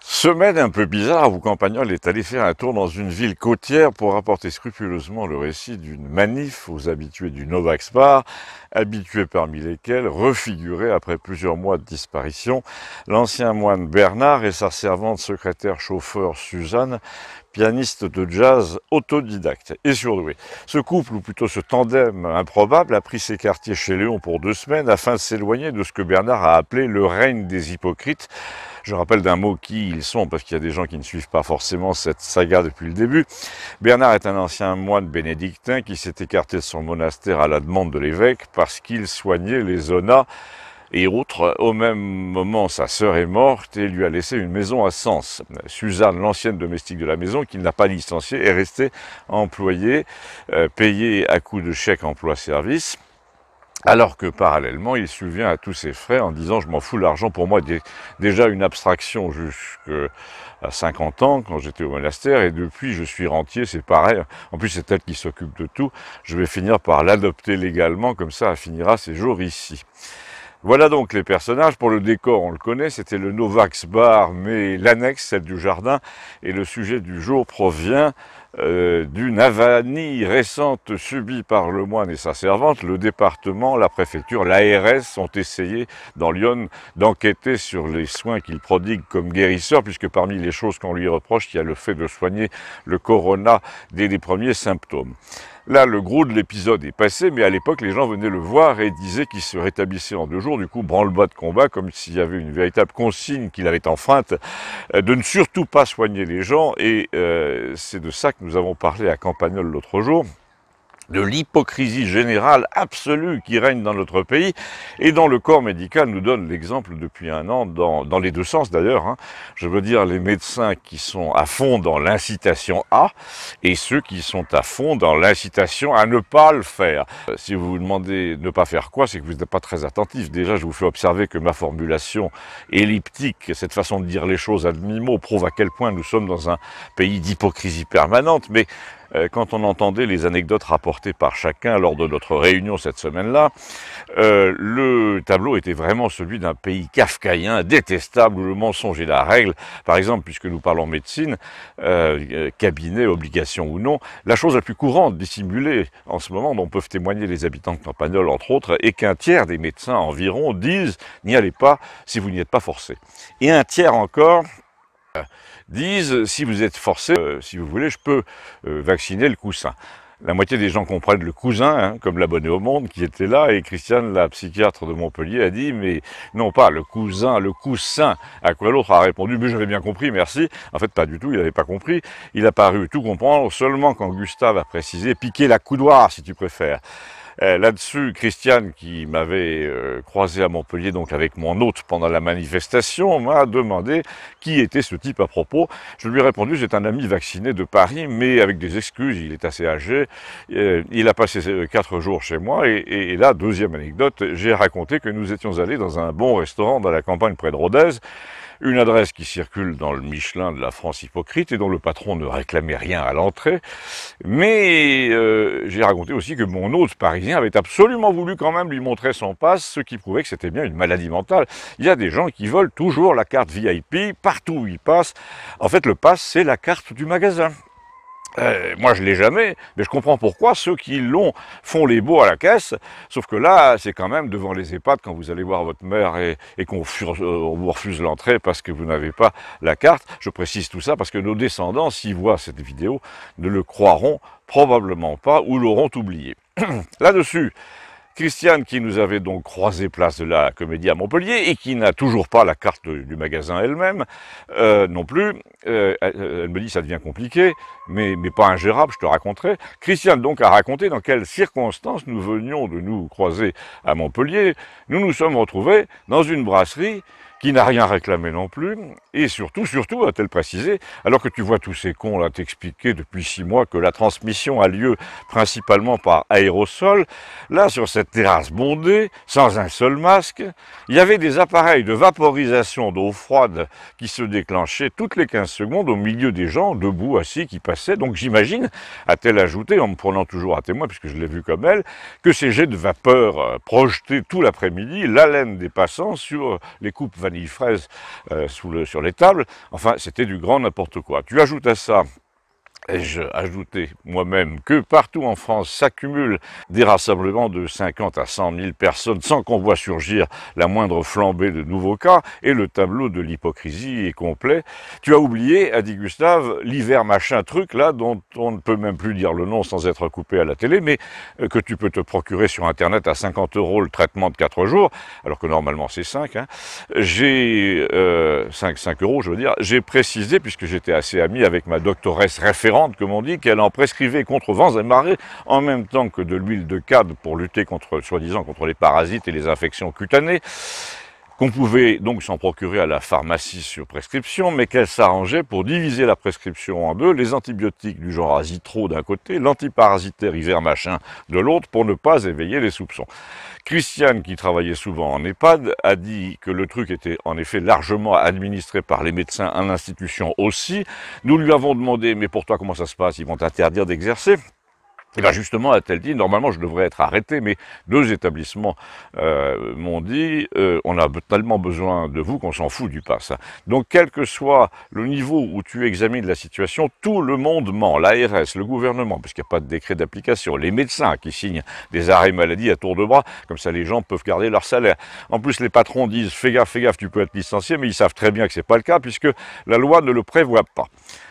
Semaine un peu bizarre où Campagnol est allé faire un tour dans une ville côtière pour rapporter scrupuleusement le récit d'une manif aux habitués du Novax Bar, habitués parmi lesquels refiguraient après plusieurs mois de disparition l'ancien moine Bernard et sa servante secrétaire chauffeur Suzanne, pianiste de jazz autodidacte et surdoué. Ce couple, ou plutôt ce tandem improbable, a pris ses quartiers chez Léon pour 2 semaines afin de s'éloigner de ce que Bernard a appelé le règne des hypocrites. Je rappelle d'un mot qui ils sont, parce qu'il y a des gens qui ne suivent pas forcément cette saga depuis le début. Bernard est un ancien moine bénédictin qui s'est écarté de son monastère à la demande de l'évêque parce qu'il soignait les zonas et autres. Au même moment, sa sœur est morte et lui a laissé une maison à Sens. Suzanne, l'ancienne domestique de la maison, qu'il n'a pas licenciée, est restée employée, payée à coups de chèque emploi-service. Alors que parallèlement, il subvient à tous ses frais en disant « je m'en fous, l'argent pour moi est déjà une abstraction jusqu'à 50 ans quand j'étais au monastère et depuis je suis rentier, c'est pareil. En plus c'est elle qui s'occupe de tout, je vais finir par l'adopter légalement, comme ça elle finira ses jours ici ». Voilà donc les personnages. Pour le décor, on le connaît, c'était le Novax Bar, mais l'annexe, celle du jardin, et le sujet du jour provient d'une avanie récente subie par le moine et sa servante. Le département, la préfecture, l'ARS ont essayé dans Lyon d'enquêter sur les soins qu'il prodigue comme guérisseur, puisque parmi les choses qu'on lui reproche, il y a le fait de soigner le corona dès les premiers symptômes. Là, le gros de l'épisode est passé, mais à l'époque, les gens venaient le voir et disaient qu'il se rétablissait en 2 jours. Du coup, branle-bas de combat, comme s'il y avait une véritable consigne qu'il avait enfreinte, de ne surtout pas soigner les gens. Et c'est de ça que nous avons parlé à Campagnol l'autre jour, de l'hypocrisie générale absolue qui règne dans notre pays et dont le corps médical nous donne l'exemple depuis un an, dans les 2 sens d'ailleurs. Hein. Je veux dire les médecins qui sont à fond dans l'incitation à et ceux qui sont à fond dans l'incitation à ne pas le faire. Si vous vous demandez ne pas faire quoi, c'est que vous n'êtes pas très attentif. Déjà, je vous fais observer que ma formulation elliptique, cette façon de dire les choses à demi-mot, prouve à quel point nous sommes dans un pays d'hypocrisie permanente, mais quand on entendait les anecdotes rapportées par chacun lors de notre réunion cette semaine-là, le tableau était vraiment celui d'un pays kafkaïen, détestable, où le mensonge est la règle. Par exemple, puisque nous parlons médecine, cabinet, obligation ou non, la chose la plus courante dissimulée en ce moment, dont peuvent témoigner les habitants de Campagnol, entre autres, est qu'un tiers des médecins environ disent « n'y allez pas si vous n'y êtes pas forcé ». Et un tiers encore disent, si vous êtes forcé, si vous voulez, je peux vacciner le coussin. La moitié des gens comprennent le cousin, hein, comme l'abonné au Monde qui était là, et Christiane, la psychiatre de Montpellier, a dit, mais non pas le cousin, le coussin, à quoi l'autre a répondu, mais j'avais bien compris, merci. En fait, pas du tout, il n'avait pas compris. Il a paru tout comprendre seulement quand Gustave a précisé, piquer la coudoir, si tu préfères. Là-dessus, Christiane, qui m'avait croisé à Montpellier, donc avec mon hôte pendant la manifestation, m'a demandé qui était ce type à propos. Je lui ai répondu, c'est un ami vacciné de Paris, mais avec des excuses, il est assez âgé. Il a passé 4 jours chez moi, et là, deuxième anecdote, j'ai raconté que nous étions allés dans un bon restaurant dans la campagne près de Rodez, une adresse qui circule dans le Michelin de la France hypocrite et dont le patron ne réclamait rien à l'entrée. Mais j'ai raconté aussi que mon hôte parisien avait absolument voulu quand même lui montrer son passe, ce qui prouvait que c'était bien une maladie mentale. Il y a des gens qui veulent toujours la carte VIP partout où ils passent. En fait, le pass, c'est la carte du magasin. Moi, je l'ai jamais, mais je comprends pourquoi ceux qui l'ont font les beaux à la caisse. Sauf que là, c'est quand même devant les EHPAD quand vous allez voir votre mère et qu'on vous refuse l'entrée parce que vous n'avez pas la carte. Je précise tout ça parce que nos descendants, s'ils voient cette vidéo, ne le croiront probablement pas ou l'auront oublié. Là-dessus, Christiane, qui nous avait donc croisé place de la Comédie à Montpellier et qui n'a toujours pas la carte du magasin elle-même, non plus, elle me dit ça devient compliqué, mais pas ingérable, je te raconterai. Christiane donc a raconté dans quelles circonstances nous venions de nous croiser à Montpellier. Nous nous sommes retrouvés dans une brasserie qui n'a rien réclamé non plus, et surtout, a-t-elle précisé, alors que tu vois tous ces cons là t'expliquer depuis 6 mois que la transmission a lieu principalement par aérosol, là sur cette terrasse bondée, sans un seul masque, il y avait des appareils de vaporisation d'eau froide qui se déclenchaient toutes les 15 secondes au milieu des gens, debout, assis, qui passaient. Donc j'imagine, a-t-elle ajouté, en me prenant toujours à témoin, puisque je l'ai vu comme elle, que ces jets de vapeur projetaient tout l'après-midi l'haleine des passants sur les coupes vanille fraise sur les tables. Enfin, c'était du grand n'importe quoi. Tu ajoutes à ça, et je ajoutais moi-même que partout en France s'accumulent des rassemblements de 50 à 100 000 personnes sans qu'on voit surgir la moindre flambée de nouveaux cas, et le tableau de l'hypocrisie est complet. Tu as oublié, a dit Gustave, l'hiver machin truc là, dont on ne peut même plus dire le nom sans être coupé à la télé, mais que tu peux te procurer sur Internet à 50 € le traitement de 4 jours, alors que normalement c'est 5. Hein. J'ai 5 € je veux dire, j'ai précisé, puisque j'étais assez ami avec ma doctoresse référente, comme on dit, qu'elle en prescrivait contre vents et marées, en même temps que de l'huile de cade pour lutter contre, soi-disant, contre les parasites et les infections cutanées, qu'on pouvait donc s'en procurer à la pharmacie sur prescription, mais qu'elle s'arrangeait pour diviser la prescription en deux, les antibiotiques du genre Azitro d'un côté, l'antiparasitaire Ivermectin de l'autre, pour ne pas éveiller les soupçons. Christiane, qui travaillait souvent en EHPAD, a dit que le truc était en effet largement administré par les médecins en institution aussi. Nous lui avons demandé, mais pour toi comment ça se passe, ils vont t'interdire d'exercer? Et bien justement, a-t-elle dit, normalement je devrais être arrêté, mais 2 établissements m'ont dit, on a tellement besoin de vous qu'on s'en fout du pass. Donc quel que soit le niveau où tu examines la situation, tout le monde ment, l'ARS, le gouvernement, puisqu'il n'y a pas de décret d'application, les médecins qui signent des arrêts maladie à tour de bras, comme ça les gens peuvent garder leur salaire. En plus les patrons disent, fais gaffe, tu peux être licencié, mais ils savent très bien que c'est pas le cas, puisque la loi ne le prévoit pas.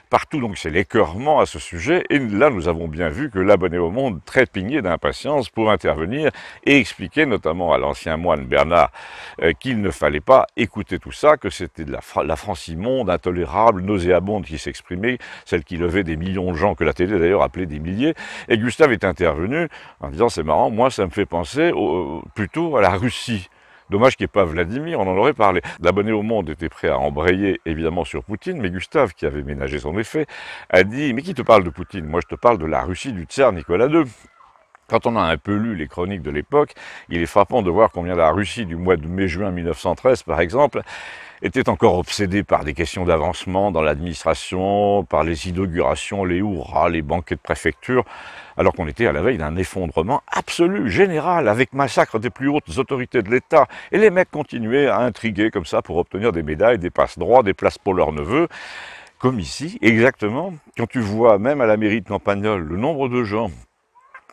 Partout, donc, c'est l'écœurement à ce sujet. Et là, nous avons bien vu que l'abonné au monde trépignait d'impatience pour intervenir et expliquer, notamment à l'ancien moine Bernard, qu'il ne fallait pas écouter tout ça, que c'était de la France immonde, intolérable, nauséabonde qui s'exprimait, celle qui levait des millions de gens, que la télé d'ailleurs appelait des milliers. Et Gustave est intervenu en disant, c'est marrant, moi, ça me fait penser plutôt à la Russie. Dommage qu'il n'y ait pas Vladimir, on en aurait parlé. L'abonné au monde était prêt à embrayer, évidemment, sur Poutine, mais Gustave, qui avait ménagé son effet, a dit « Mais qui te parle de Poutine? Moi, je te parle de la Russie du tsar Nicolas II. » Quand on a un peu lu les chroniques de l'époque, il est frappant de voir combien la Russie du mois de mai-juin 1913, par exemple, était encore obsédée par des questions d'avancement dans l'administration, par les inaugurations, les hurrahs, les banquets de préfecture, alors qu'on était à la veille d'un effondrement absolu, général, avec massacre des plus hautes autorités de l'État. Et les mecs continuaient à intriguer comme ça pour obtenir des médailles, des passe-droits, des places pour leurs neveux. Comme ici, exactement, quand tu vois même à la mairie de Campagnole le nombre de gens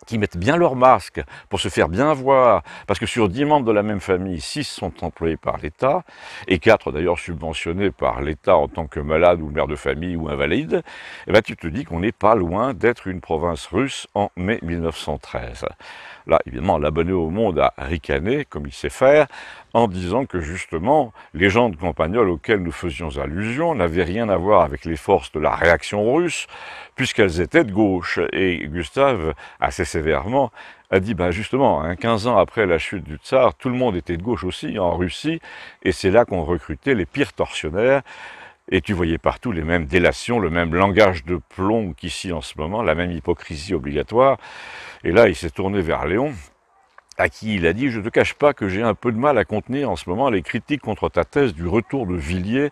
qui mettent bien leur masque pour se faire bien voir, parce que sur 10 membres de la même famille, 6 sont employés par l'État, et 4 d'ailleurs subventionnés par l'État en tant que malade ou mère de famille ou invalide, et ben tu te dis qu'on n'est pas loin d'être une province russe en mai 1913. Là, évidemment, l'abonné au monde a ricané, comme il sait faire, en disant que justement, les gens de Campagnole auxquels nous faisions allusion n'avaient rien à voir avec les forces de la réaction russe, puisqu'elles étaient de gauche. Et Gustave, assez sévèrement, a dit, ben justement, 15 ans après la chute du tsar, tout le monde était de gauche aussi, en Russie, et c'est là qu'on recrutait les pires tortionnaires. Et tu voyais partout les mêmes délations, le même langage de plomb qu'ici en ce moment, la même hypocrisie obligatoire. Et là, il s'est tourné vers Léon, à qui il a dit « Je ne te cache pas que j'ai un peu de mal à contenir en ce moment les critiques contre ta thèse du retour de Villiers,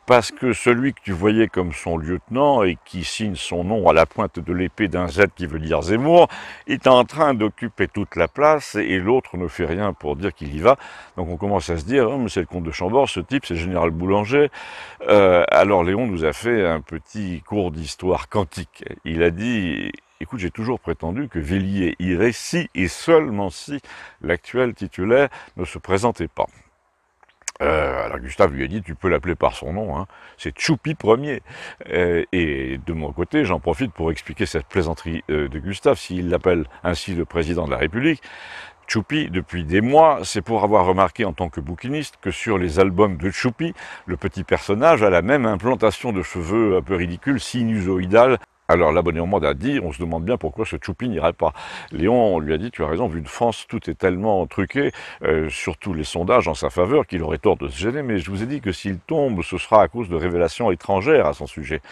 parce que celui que tu voyais comme son lieutenant et qui signe son nom à la pointe de l'épée d'un Z qui veut dire Zemmour, est en train d'occuper toute la place et l'autre ne fait rien pour dire qu'il y va. » Donc on commence à se dire « Oh, mais c'est le comte de Chambord, ce type, c'est le général Boulanger. » Alors Léon nous a fait un petit cours d'histoire quantique. Il a dit « Écoute, j'ai toujours prétendu que Villiers irait si et seulement si l'actuel titulaire ne se présentait pas. » Alors Gustave lui a dit, tu peux l'appeler par son nom, hein, c'est Tchoupi Ier. Et de mon côté, j'en profite pour expliquer cette plaisanterie de Gustave, s'il l'appelle ainsi le président de la République. Tchoupi, depuis des mois, c'est pour avoir remarqué en tant que bouquiniste que sur les albums de Tchoupi, le petit personnage a la même implantation de cheveux un peu ridicule, sinusoïdale. Alors l'abonné au monde a dit, on se demande bien pourquoi ce Tchoupi n'irait pas. Léon lui a dit, tu as raison, vu de France, tout est tellement truqué, surtout les sondages en sa faveur, qu'il aurait tort de se gêner, mais je vous ai dit que s'il tombe, ce sera à cause de révélations étrangères à son sujet.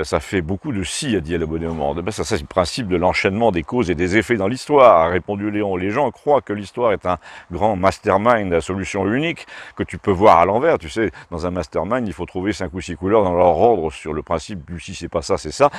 Ça fait beaucoup de si, a dit l'abonné au monde. Ben ça, c'est le principe de l'enchaînement des causes et des effets dans l'histoire, a répondu Léon. Les gens croient que l'histoire est un grand mastermind à solution unique, que tu peux voir à l'envers. Tu sais, dans un mastermind, il faut trouver 5 ou 6 couleurs dans leur ordre sur le principe du si c'est pas ça, c'est ça.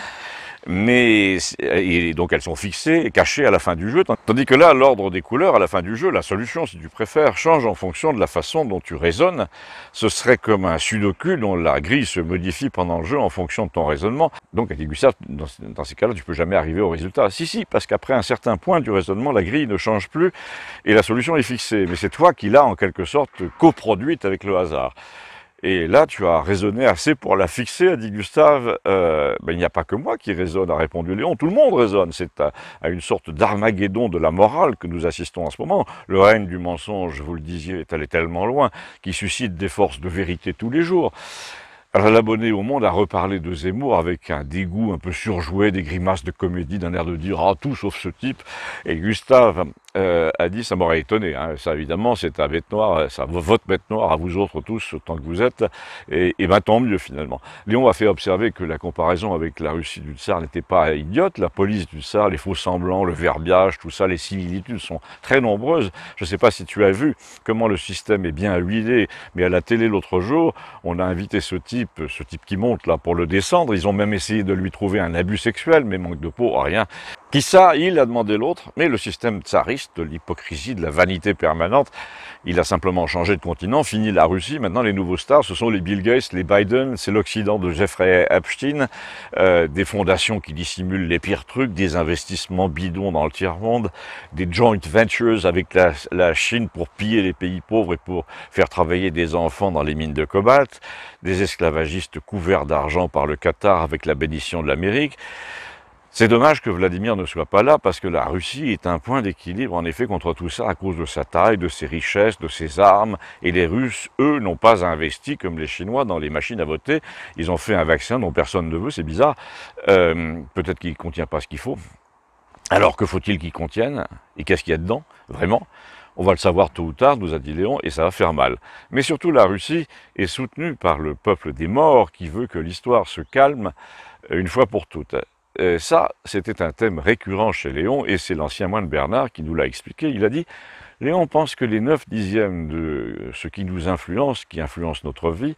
Et donc elles sont fixées et cachées à la fin du jeu, tandis que là, l'ordre des couleurs, à la fin du jeu, la solution, si tu préfères, change en fonction de la façon dont tu raisonnes. Ce serait comme un sudoku dont la grille se modifie pendant le jeu en fonction de ton raisonnement. Donc, a dit Gustave, dans ces cas-là, tu peux jamais arriver au résultat. Si, parce qu'après un certain point du raisonnement, la grille ne change plus et la solution est fixée. Mais c'est toi qui l'as en quelque sorte coproduite avec le hasard. Et là, tu as raisonné assez pour la fixer, a dit Gustave. Il n'y a pas que moi qui raisonne, a répondu Léon. Tout le monde raisonne. C'est à une sorte d'Armageddon de la morale que nous assistons en ce moment. Le règne du mensonge, vous le disiez, est allé tellement loin, qui suscite des forces de vérité tous les jours. Alors l'abonné au Monde a reparlé de Zemmour avec un dégoût un peu surjoué, des grimaces de comédie, d'un air de dire « Ah, tout sauf ce type ». Et Gustave a dit, ça m'aurait étonné, hein, ça évidemment c'est ta bête noire, ça votre bête noire à vous autres tous autant que vous êtes, et ben tant mieux finalement. Léon a fait observer que la comparaison avec la Russie du tsar n'était pas idiote, la police du tsar, les faux semblants, le verbiage, tout ça, les similitudes sont très nombreuses. Je ne sais pas si tu as vu comment le système est bien huilé, mais à la télé l'autre jour, on a invité ce type qui monte là pour le descendre, ils ont même essayé de lui trouver un abus sexuel, mais manque de peau, rien. Qui ça, il a demandé l'autre, mais le système tsariste, de l'hypocrisie, de la vanité permanente, il a simplement changé de continent, fini la Russie, maintenant les nouveaux stars, ce sont les Bill Gates, les Biden, c'est l'Occident de Jeffrey Epstein, des fondations qui dissimulent les pires trucs, des investissements bidons dans le tiers-monde, des joint ventures avec la Chine pour piller les pays pauvres et pour faire travailler des enfants dans les mines de cobalt, des esclavagistes couverts d'argent par le Qatar avec la bénédiction de l'Amérique. C'est dommage que Vladimir ne soit pas là, parce que la Russie est un point d'équilibre, en effet, contre tout ça, à cause de sa taille, de ses richesses, de ses armes. Et les Russes, eux, n'ont pas investi, comme les Chinois, dans les machines à voter. Ils ont fait un vaccin dont personne ne veut, c'est bizarre. Peut-être qu'il ne contient pas ce qu'il faut. Alors, que faut-il qu'il contienne? Et qu'est-ce qu'il y a dedans, vraiment? On va le savoir tôt ou tard, nous a dit Léon, et ça va faire mal. Mais surtout, la Russie est soutenue par le peuple des morts, qui veut que l'histoire se calme une fois pour toutes. Ça, c'était un thème récurrent chez Léon, et c'est l'ancien moine Bernard qui nous l'a expliqué. Il a dit, Léon pense que les 9/10 de ce qui nous influence, qui influence notre vie,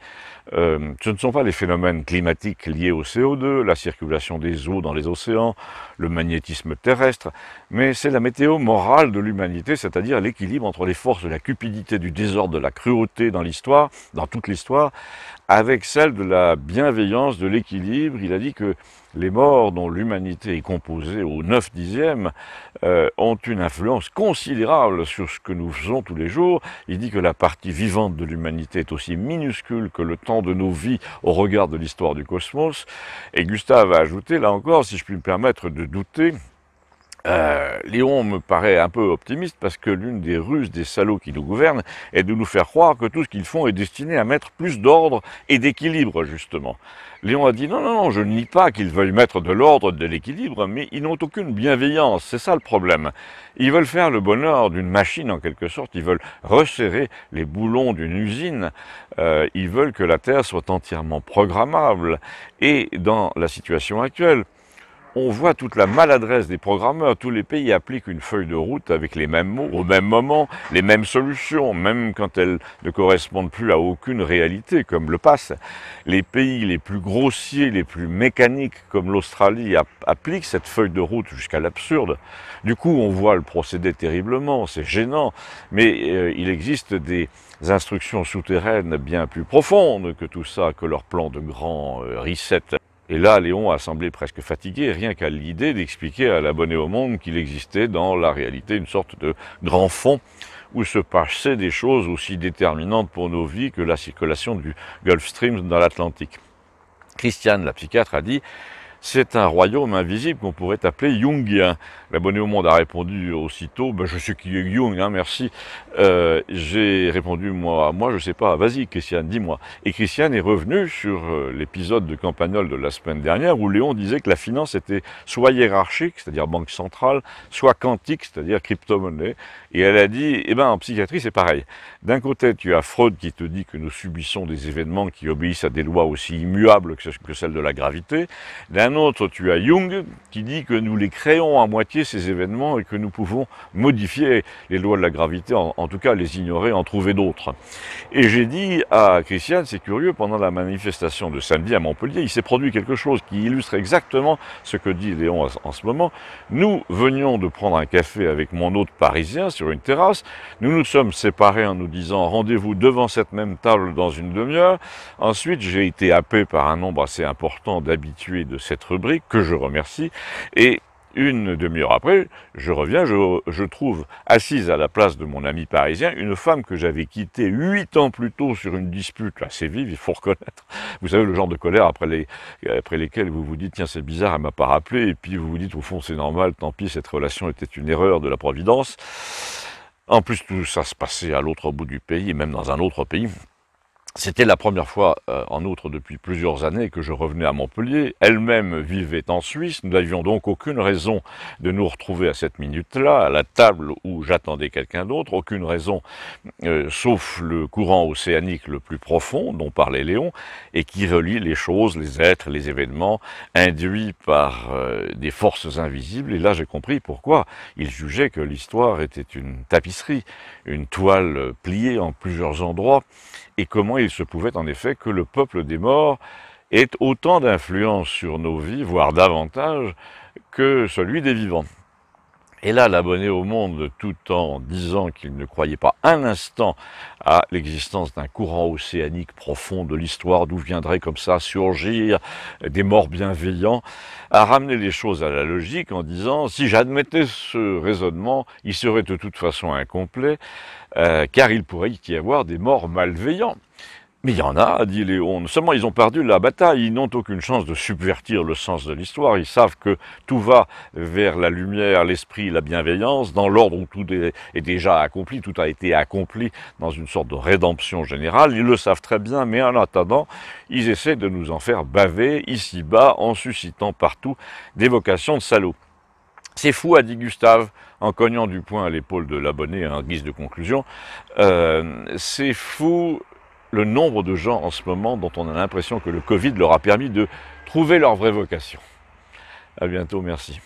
ce ne sont pas les phénomènes climatiques liés au CO2, la circulation des eaux dans les océans, le magnétisme terrestre, mais c'est la météo morale de l'humanité, c'est-à-dire l'équilibre entre les forces de la cupidité, du désordre, de la cruauté dans l'histoire, dans toute l'histoire, avec celle de la bienveillance, de l'équilibre. Il a dit que les morts dont l'humanité est composée au 9/10 ont une influence considérable sur ce que nous faisons tous les jours. Il dit que la partie vivante de l'humanité est aussi minuscule que le temps de nos vies au regard de l'histoire du cosmos. Et Gustave a ajouté, là encore, si je puis me permettre de douter, Léon me paraît un peu optimiste parce que l'une des ruses des salauds qui nous gouvernent est de nous faire croire que tout ce qu'ils font est destiné à mettre plus d'ordre et d'équilibre, justement. Léon a dit non, je ne nie pas qu'ils veuillent mettre de l'ordre, de l'équilibre, mais ils n'ont aucune bienveillance, c'est ça le problème. Ils veulent faire le bonheur d'une machine en quelque sorte, ils veulent resserrer les boulons d'une usine, ils veulent que la Terre soit entièrement programmable. Et dans la situation actuelle, on voit toute la maladresse des programmeurs. Tous les pays appliquent une feuille de route avec les mêmes mots, au même moment, les mêmes solutions, même quand elles ne correspondent plus à aucune réalité, comme le pass. Les pays les plus grossiers, les plus mécaniques, comme l'Australie, appliquent cette feuille de route jusqu'à l'absurde. Du coup, on voit le procédé terriblement, c'est gênant, mais il existe des instructions souterraines bien plus profondes que tout ça, que leur plan de grand reset. Et là, Léon a semblé presque fatigué, rien qu'à l'idée d'expliquer à l'abonné au Monde qu'il existait dans la réalité une sorte de grand fond où se passaient des choses aussi déterminantes pour nos vies que la circulation du Gulf Stream dans l'Atlantique. Christiane, la psychiatre, a dit « C'est un royaume invisible qu'on pourrait appeler jungien ». L'abonné au Monde a répondu aussitôt « Je sais qui est Jung, hein, merci ». J'ai répondu « Moi, je sais pas, vas-y Christiane, dis-moi ». Et Christiane est revenue sur l'épisode de Campagnol de la semaine dernière où Léon disait que la finance était soit hiérarchique, c'est-à-dire banque centrale, soit quantique, c'est-à-dire crypto-monnaie. Et elle a dit « en psychiatrie, c'est pareil. D'un côté, tu as Freud qui te dit que nous subissons des événements qui obéissent à des lois aussi immuables que celles de la gravité. D'un Un autre, tu as Jung, qui dit que nous les créons à moitié, ces événements, et que nous pouvons modifier les lois de la gravité, en tout cas les ignorer, en trouver d'autres. Et j'ai dit à Christiane, c'est curieux, pendant la manifestation de samedi à Montpellier, il s'est produit quelque chose qui illustre exactement ce que dit Léon en ce moment. Nous venions de prendre un café avec mon hôte parisien sur une terrasse. Nous nous sommes séparés en nous disant rendez-vous devant cette même table dans une demi-heure. Ensuite, j'ai été happé par un nombre assez important d'habitués de cette rubrique, que je remercie, et une demi-heure après, je reviens, je trouve assise à la place de mon ami parisien une femme que j'avais quittée 8 ans plus tôt sur une dispute assez vive, il faut reconnaître. Vous savez, le genre de colère après lesquelles vous vous dites, tiens, c'est bizarre, elle m'a pas rappelé, et puis vous vous dites, au fond, c'est normal, tant pis, cette relation était une erreur de la Providence. En plus, tout ça se passait à l'autre bout du pays, et même dans un autre pays. C'était la première fois, en outre, depuis plusieurs années que je revenais à Montpellier. Elle-même vivait en Suisse. Nous n'avions donc aucune raison de nous retrouver à cette minute-là, à la table où j'attendais quelqu'un d'autre. Aucune raison, sauf le courant océanique le plus profond, dont parlait Léon, et qui relie les choses, les êtres, les événements, induits par des forces invisibles. Et là, j'ai compris pourquoi il jugeait que l'histoire était une tapisserie, une toile pliée en plusieurs endroits, et comment il se pouvait en effet que le peuple des morts ait autant d'influence sur nos vies, voire davantage, que celui des vivants. Et là, l'abonné au Monde, tout en disant qu'il ne croyait pas un instant à l'existence d'un courant océanique profond de l'histoire, d'où viendraient comme ça surgir des morts bienveillants, a ramené les choses à la logique en disant, si j'admettais ce raisonnement, il serait de toute façon incomplet, car il pourrait y avoir des morts malveillants. Mais il y en a, dit Léon. Seulement, ils ont perdu la bataille. Ils n'ont aucune chance de subvertir le sens de l'histoire. Ils savent que tout va vers la lumière, l'esprit, la bienveillance, dans l'ordre où tout est déjà accompli. Tout a été accompli dans une sorte de rédemption générale. Ils le savent très bien, mais en attendant, ils essaient de nous en faire baver ici-bas en suscitant partout des vocations de salauds. C'est fou, a dit Gustave, en cognant du poing à l'épaule de l'abonné en guise de conclusion. C'est fou le nombre de gens en ce moment dont on a l'impression que le Covid leur a permis de trouver leur vraie vocation. À bientôt, merci.